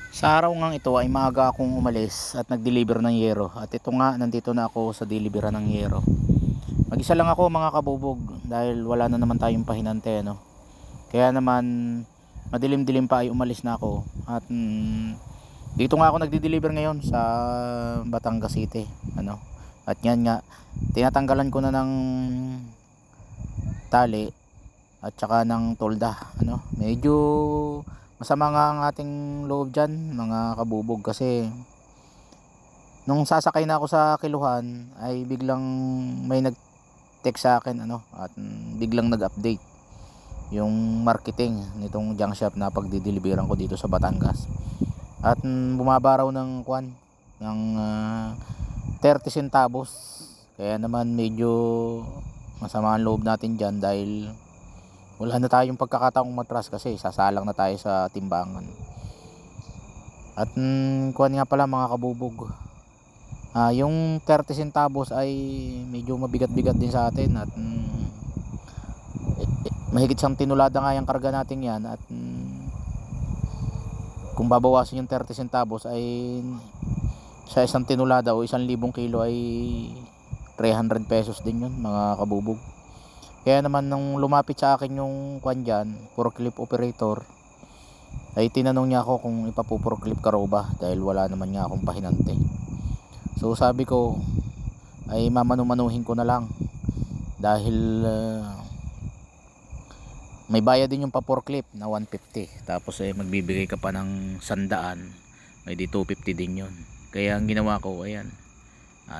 Sa araw ngang ito ay maaga akong umalis at nag-deliver ng yero. At ito nga, nandito na ako sa deliveran ng yero. Mag-isa lang ako mga kabubog dahil wala na naman tayong pahinante, no? Kaya naman madilim-dilim pa ay umalis na ako. At dito nga ako nagdi-deliver ngayon sa Batangas City, ano? At yan nga, tinatanggalan ko na ng tali at saka ng tolda, ano? Medyo masama nga ang ating loob dyan mga kabubog, kasi nung sasakay na ako sa kiluhan ay biglang may nag-text sa akin, ano, at biglang nag-update yung marketing nitong junk shop na pagdideliveran ko dito sa Batangas. At bumaba raw ng kwan ng 30 centavos. Kaya naman medyo masama ang loob natin dyan dahil wala na tayong pagkakataong matras kasi sasalang na tayo sa timbangan. At kuwan nga pala mga kabubog, yung 30 centavos ay medyo mabigat-bigat din sa atin. At mahigit siyang tinulada nga yung karga natin yan. At kung babawasan yung 30 centavos ay sa isang tinulada o 1,000 kilo ay 300 pesos din yun mga kabubog. Kaya naman nung lumapit sa akin yung kwan dyan, forklift operator, ay tinanong niya ako kung ipapuporklift ka raw ba dahil wala naman nga akong pahinante. So sabi ko ay mamanumanuhin ko na lang dahil may bayad din yung pa-forklift na 150, tapos magbibigay ka pa ng 100, may di 250 din yun. Kaya ang ginawa ko, ayan,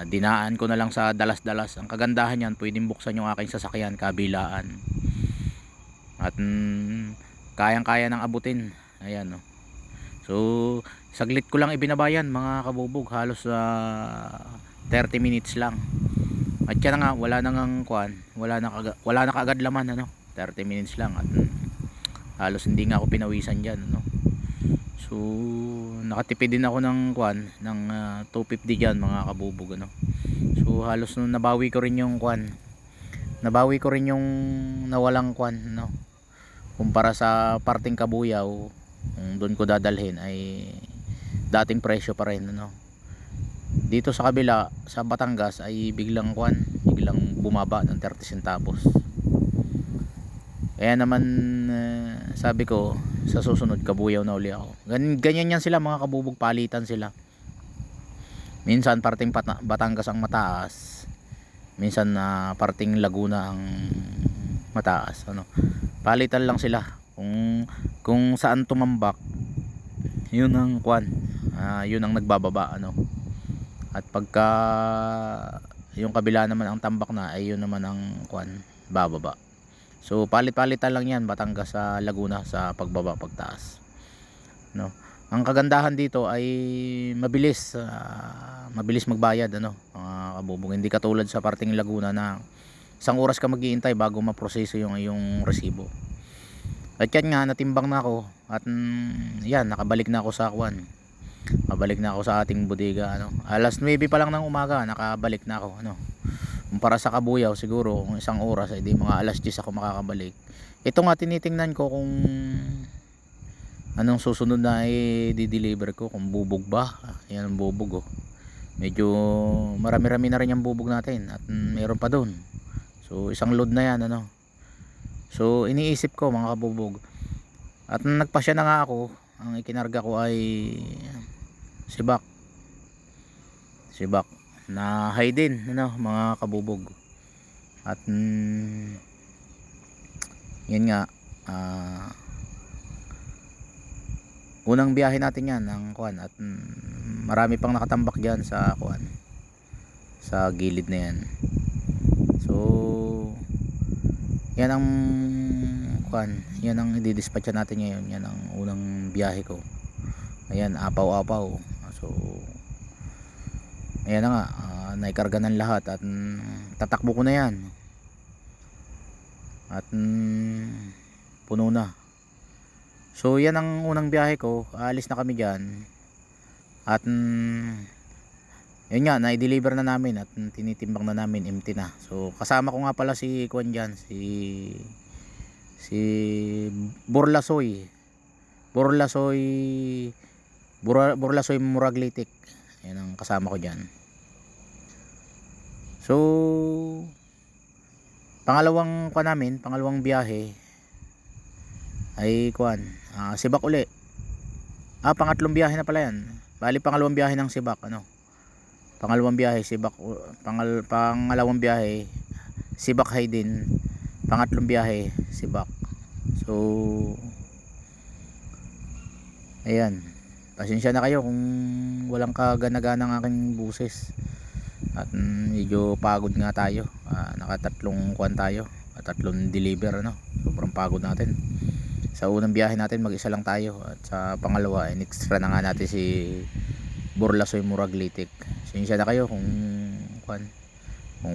dinaan ko na lang sa dalas-dalas. Ang kagandahan yan, pwedeng buksan yung aking sasakyan kabilaan at kayang-kaya nang abutin. Ayan, no. So saglit ko lang ibinabayan mga kabubog, halos 30 minutes lang. At yan nga, wala na ngang kwan, wala na kaagad laman, ano. 30 minutes lang at halos hindi nga ako pinawisan dyan, ano. So nakatipid din ako ng kwan ng 250 dyan mga kabubog, ano. So halos nabawi ko rin yung kwan, nabawi ko rin yung nawalang kwan, no. Kumpara sa parting Kabuyaw, kung doon ko dadalhin ay dating presyo pa rin, ano. Dito sa kabila sa Batangas ay biglang bumaba ng 30 centavos. Kaya naman sabi ko sa susunod Kabuyaw na uli ako. Ganyan yan sila mga kabubog, palitan sila. Minsan parting Batangas ang mataas, minsan parting Laguna ang mataas, ano. Palitan lang sila. Kung saan tumambak, yun ang kwan, yun ang nagbababa, ano. At pagka yung kabila naman ang tambak na, ay yun naman ang kwan, bababa. So palit-palitan lang yan, Batangas sa Laguna sa pagbaba pagtaas, no. Ang kagandahan dito ay mabilis, mabilis magbayad, ano, mga kabubong. Hindi katulad sa parting Laguna na 1 oras ka mag-iintay bago maproseso yung iyong resibo. At yan nga, natimbang na ako at yan, nakabalik na ako sa kwan, nakabalik na ako sa ating bodega, ano. Alas 9 pa lang ng umaga nakabalik na ako, ano. Para sa Kabuyaw siguro kung 1 oras ay di mga alas 10 ako makakabalik. Ito nga, tinitingnan ko kung anong susunod na i-deliver ko, kung bubog ba. Yan ang bubog, oh. Medyo marami-rami na rin yung bubog natin at meron pa doon. So isang load na yan, ano. So iniisip ko mga kabubog, at nagpasya na nga ako, ang ikinarga ko ay sibak na high din, ano, mga kabubog. At yan nga, unang biyahe natin yan ng kuan. At marami pang nakatambak dyan sa kuan, sa gilid na yan. So yan ang kuan, yan ang i-dispatch natin ngayon. Yan ang unang biyahe ko. Ayan, apaw-apaw. So ayan na nga, naikarga ng lahat at tatakbo ko na yan. At puno na. So yan ang unang biyahe ko. Aalis na kami dyan. At yun nga, na-deliver na namin at tinitimbang na namin, empty na. So kasama ko nga pala si Kwan dyan, si Borlasoy Burlasoy Muraglitik. Yan ang kasama ko dyan. So pangalawang biyahe ay Sibak uli. Pangatlong biyahe na pala yan. Bali pangalawang biyahe ng Sibak, pangalawang biyahe Sibak, pangalawang biyahe Sibak hay din, pangatlong biyahe Sibak. So ayan, pasensya na kayo kung walang kagana-gana ng aking buses at medyo pagod nga tayo. Nakatatlong tatlong deliver, sobrang pagod natin. Sa unang biyahe natin mag-isa lang tayo, at sa pangalawa extra na nga natin si Burlasoy Muraglitik. Pasensya na kayo kung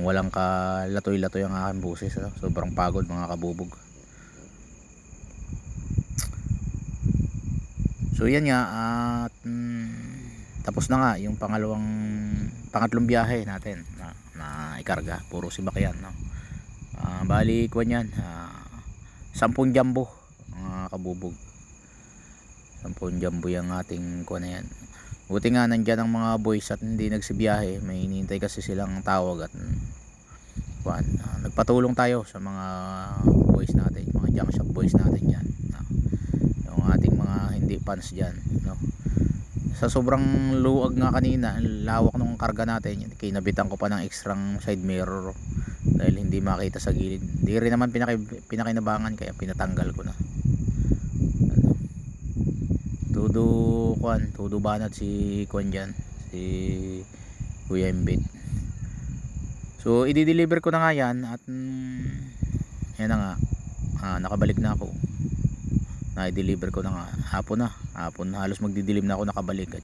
walang kalatoy-latoy ang aking buses, sobrang pagod mga kabubog. So yan nga, at tapos na nga yung pangatlong biyahe natin na ikarga, puro Sibak yan, bali yan, 10 jumbo mga kabubog. 10 jumbo yung ating na yan. Buti nga nandyan ang mga boys at hindi nagsibiyahe, may hinihintay kasi silang tawag, at nagpatulong tayo sa mga boys natin, mga junk shop boys natin yan, yung ating mga hindi fans dyan, sa sobrang luwag nga kanina, lawak ng karga natin, kinabitan ko pa ng extrang side mirror dahil hindi makita sa gilid. Hindi rin naman pinakinabangan, kaya pinatanggal ko na. Todo banat si dyan, si Kuya Imbit. So i-deliver ko na nga yan, at yan na nga, nakabalik na ako. Na i-deliver ko na nga, hapon halos magdidilim na ako nakabalik.